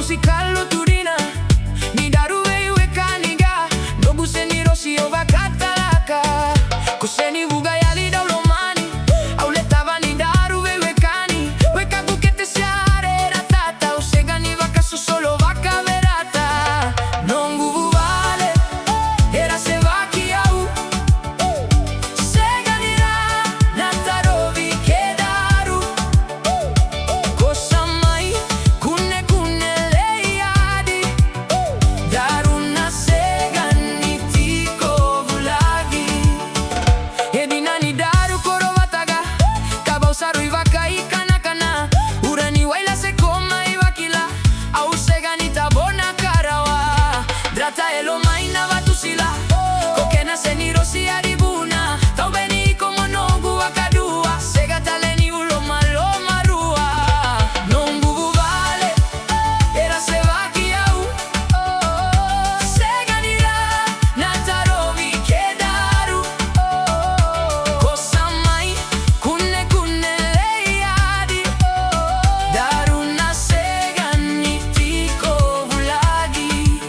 musicallo turina ni daru iwe kaniga ndogu seni rosi ova katalaka kuseni vuga yali daulomani au letava ni daru iwe kani weka bukete siare ratata usegani vakaso solo vaka verata non nguvu vale era se vaki au seganira natarovi che daru kosamai kunne kunne leiadi daru na segani tiko vulagi edinani daru korovataga kaba usaru ivaka ikanakana urani waila se koma ivakila au segani tabona karawa drata elo maina vatusila kokena seniro si aribuna taubeni como nongu wakadua sega taleni ulo malo marua nongu vale era se vaki au seganira natarovi che daru kosamai kunne kunne leiadi daru na segani tiko vulagi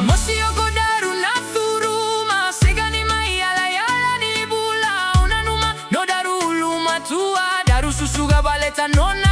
Mosio daru na thuruma segani mai ala yala ni bula unanuma no daru luma tua daru susuga baleta nona